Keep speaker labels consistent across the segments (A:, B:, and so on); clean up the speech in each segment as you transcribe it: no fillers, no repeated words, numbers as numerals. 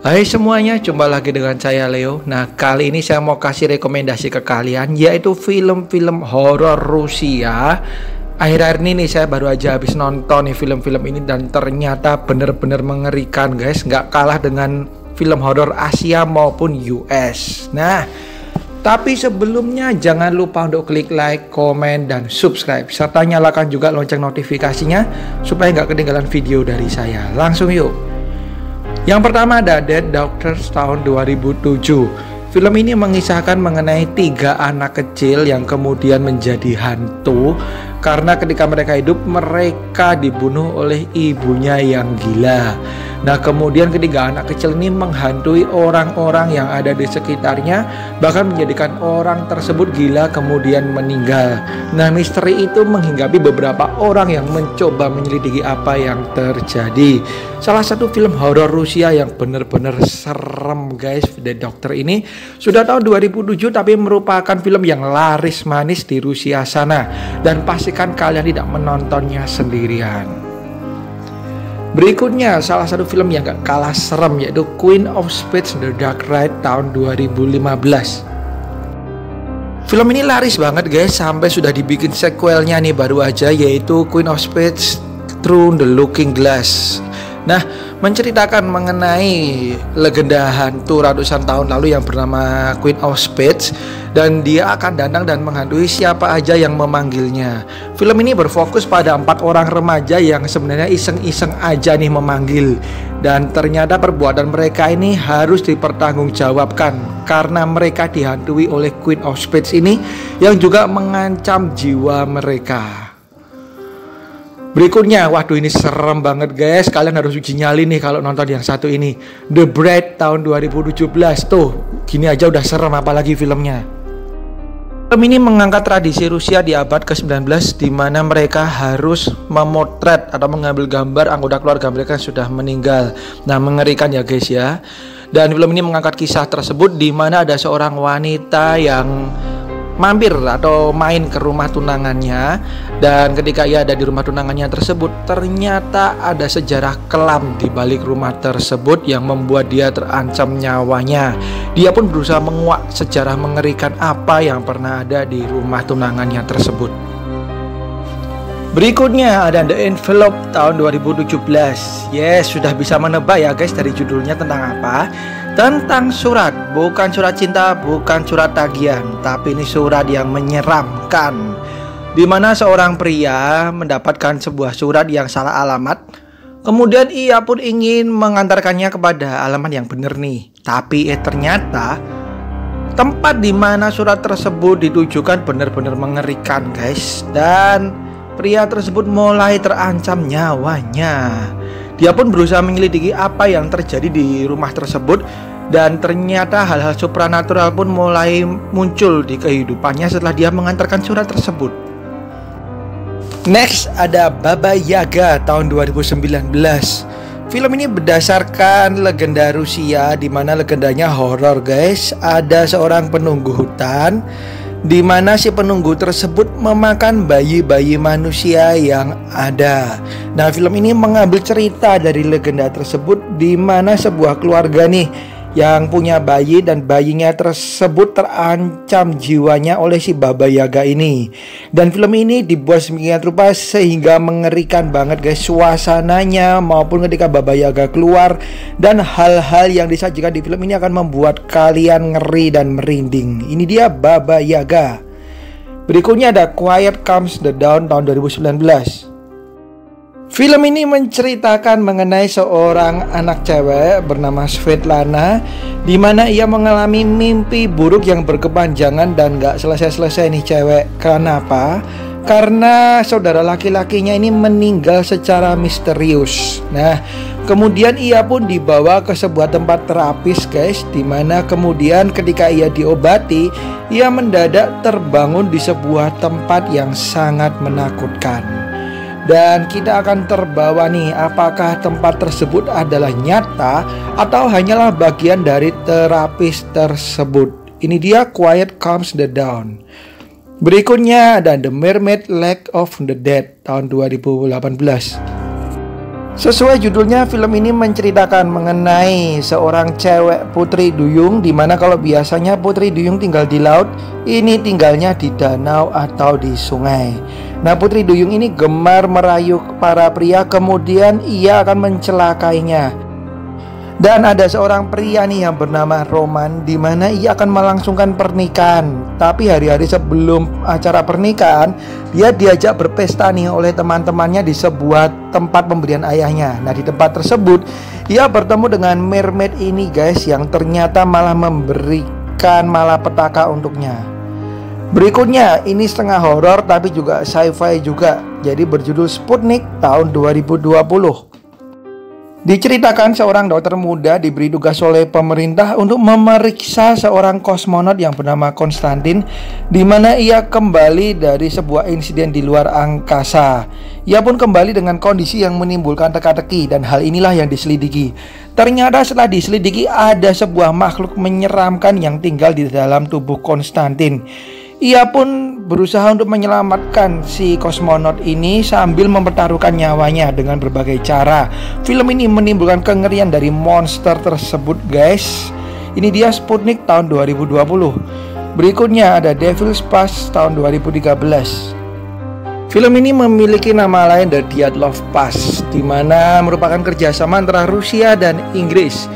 A: Hai semuanya, jumpa lagi dengan saya Leo. Nah, kali ini saya mau kasih rekomendasi ke kalian, yaitu film-film horor Rusia. Akhir-akhir ini nih saya baru aja habis nonton nih film-film ini dan ternyata bener-bener mengerikan guys. Nggak kalah dengan film horor Asia maupun US. Nah, tapi sebelumnya jangan lupa untuk klik like, komen, dan subscribe, serta nyalakan juga lonceng notifikasinya supaya nggak ketinggalan video dari saya. Langsung yuk. Yang pertama ada Dead Doctors tahun 2007. Film ini mengisahkan mengenai 3 anak kecil yang kemudian menjadi hantu karena ketika mereka hidup mereka dibunuh oleh ibunya yang gila. Nah, kemudian ketiga anak kecil ini menghantui orang-orang yang ada di sekitarnya, bahkan menjadikan orang tersebut gila kemudian meninggal. Nah, misteri itu menghinggapi beberapa orang yang mencoba menyelidiki apa yang terjadi. Salah satu film horor Rusia yang benar-benar serem guys, The Doctor ini sudah tahun 2007 tapi merupakan film yang laris manis di Rusia sana, dan pastikan kalian tidak menontonnya sendirian. Berikutnya salah satu film yang gak kalah serem yaitu Queen of Spades The Dark Ride tahun 2015. Film ini laris banget guys, sampai sudah dibikin sequelnya nih baru aja, yaitu Queen of Spades Through the Looking Glass. Nah, menceritakan mengenai legenda hantu ratusan tahun lalu yang bernama Queen of Spades, dan dia akan datang dan menghantui siapa aja yang memanggilnya. Film ini berfokus pada 4 orang remaja yang sebenarnya iseng-iseng aja nih memanggil, dan ternyata perbuatan mereka ini harus dipertanggungjawabkan karena mereka dihantui oleh Queen of Spades ini yang juga mengancam jiwa mereka. Berikutnya, waduh ini serem banget guys, kalian harus uji nyali nih kalau nonton yang satu ini, The Bride tahun 2017. Tuh, gini aja udah serem apalagi filmnya. Film ini mengangkat tradisi Rusia di abad ke-19 di mana mereka harus memotret atau mengambil gambar anggota keluarga mereka yang sudah meninggal. Nah, mengerikan ya guys ya. Dan film ini mengangkat kisah tersebut di mana ada seorang wanita yang mampir atau main ke rumah tunangannya, dan ketika ia ada di rumah tunangannya tersebut ternyata ada sejarah kelam di balik rumah tersebut yang membuat dia terancam nyawanya. Dia pun berusaha menguak sejarah mengerikan apa yang pernah ada di rumah tunangannya tersebut. Berikutnya ada The Envelope tahun 2017. Yes, sudah bisa menebak ya guys dari judulnya tentang apa? Tentang surat, bukan surat cinta, bukan surat tagihan, tapi ini surat yang menyeramkan, di mana seorang pria mendapatkan sebuah surat yang salah alamat. Kemudian ia pun ingin mengantarkannya kepada alamat yang benar nih, tapi ternyata tempat di mana surat tersebut ditujukan benar-benar mengerikan guys, dan pria tersebut mulai terancam nyawanya. Dia pun berusaha menyelidiki apa yang terjadi di rumah tersebut, dan ternyata hal-hal supranatural pun mulai muncul di kehidupannya setelah dia mengantarkan surat tersebut. Next ada Baba Yaga tahun 2019. Film ini berdasarkan legenda Rusia di mana legendanya horor guys. Ada seorang penunggu hutan di mana si penunggu tersebut memakan bayi-bayi manusia yang ada. Nah, film ini mengambil cerita dari legenda tersebut di mana sebuah keluarga nih yang punya bayi, dan bayinya tersebut terancam jiwanya oleh si Baba Yaga ini. Dan film ini dibuat sedemikian rupa sehingga mengerikan banget guys suasananya maupun ketika Baba Yaga keluar, dan hal-hal yang disajikan di film ini akan membuat kalian ngeri dan merinding. Ini dia Baba Yaga. Berikutnya ada Quiet Comes the Dawn tahun 2019. Film ini menceritakan mengenai seorang anak cewek bernama Svetlana, di mana ia mengalami mimpi buruk yang berkepanjangan dan gak selesai-selesai nih cewek. Kenapa? Karena saudara laki-lakinya ini meninggal secara misterius. Nah, kemudian ia pun dibawa ke sebuah tempat terapis guys, di mana kemudian ketika ia diobati, ia mendadak terbangun di sebuah tempat yang sangat menakutkan. Dan kita akan terbawa nih, apakah tempat tersebut adalah nyata atau hanyalah bagian dari terapis tersebut. Ini dia Quiet Comes the Dawn. Berikutnya ada The Mermaid Lake of the Dead tahun 2018. Sesuai judulnya, film ini menceritakan mengenai seorang cewek putri duyung, dimana kalau biasanya putri duyung tinggal di laut, ini tinggalnya di danau atau di sungai. Nah, putri duyung ini gemar merayu para pria, kemudian ia akan mencelakainya. Dan ada seorang pria nih yang bernama Roman, di mana ia akan melangsungkan pernikahan. Tapi hari-hari sebelum acara pernikahan, dia diajak berpesta nih oleh teman-temannya di sebuah tempat pemberian ayahnya. Nah, di tempat tersebut ia bertemu dengan mermaid ini guys, yang ternyata malah memberikan malapetaka untuknya. Berikutnya, ini setengah horor tapi juga sci-fi juga. Jadi berjudul Sputnik tahun 2020. Diceritakan seorang dokter muda diberi tugas oleh pemerintah untuk memeriksa seorang kosmonot yang bernama Konstantin, di mana ia kembali dari sebuah insiden di luar angkasa. Ia pun kembali dengan kondisi yang menimbulkan teka-teki, dan hal inilah yang diselidiki. Ternyata setelah diselidiki ada sebuah makhluk menyeramkan yang tinggal di dalam tubuh Konstantin. Ia pun berusaha untuk menyelamatkan si kosmonot ini sambil mempertaruhkan nyawanya dengan berbagai cara. Film ini menimbulkan kengerian dari monster tersebut guys. Ini dia Sputnik tahun 2020. Berikutnya ada Devil's Pass tahun 2013. Film ini memiliki nama lain The Dyatlov Pass, di mana merupakan kerjasama antara Rusia dan Inggris.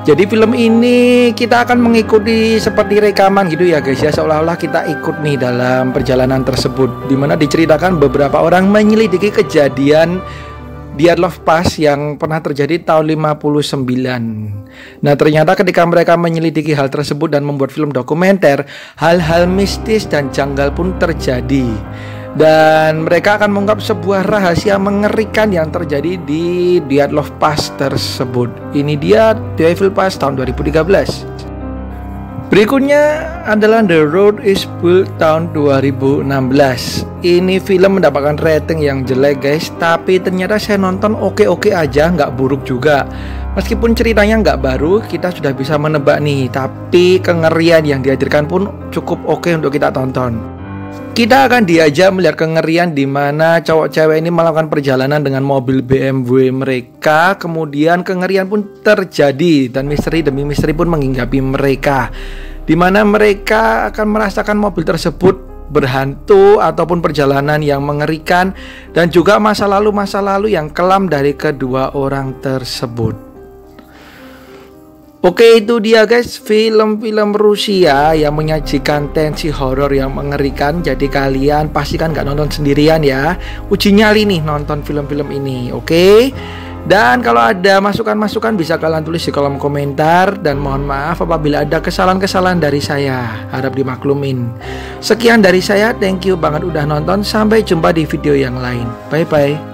A: Jadi film ini kita akan mengikuti seperti rekaman gitu ya guys ya, seolah-olah kita ikut nih dalam perjalanan tersebut, dimana diceritakan beberapa orang menyelidiki kejadian Dyatlov Pass yang pernah terjadi tahun 59. Nah, ternyata ketika mereka menyelidiki hal tersebut dan membuat film dokumenter, hal-hal mistis dan janggal pun terjadi. Dan mereka akan mengungkap sebuah rahasia mengerikan yang terjadi di Dyatlov Pass tersebut. Ini dia Devil Pass tahun 2013. Berikutnya adalah The Road is Built tahun 2016. Ini film mendapatkan rating yang jelek guys, tapi ternyata saya nonton oke-oke aja, nggak buruk juga. Meskipun ceritanya nggak baru, kita sudah bisa menebak nih, tapi kengerian yang dihadirkan pun cukup oke untuk kita tonton. Kita akan diajak melihat kengerian di mana cowok cewek ini melakukan perjalanan dengan mobil BMW mereka. Kemudian kengerian pun terjadi dan misteri demi misteri pun menghinggapi mereka, di mana mereka akan merasakan mobil tersebut berhantu ataupun perjalanan yang mengerikan, dan juga masa lalu yang kelam dari kedua orang tersebut. Oke, itu dia guys, film-film Rusia yang menyajikan tensi horor yang mengerikan. Jadi kalian pastikan gak nonton sendirian ya. Uji nyali nih nonton film-film ini, oke? Dan kalau ada masukan-masukan bisa kalian tulis di kolom komentar. Dan mohon maaf apabila ada kesalahan-kesalahan dari saya, harap dimaklumin. Sekian dari saya, thank you banget udah nonton. Sampai jumpa di video yang lain. Bye-bye.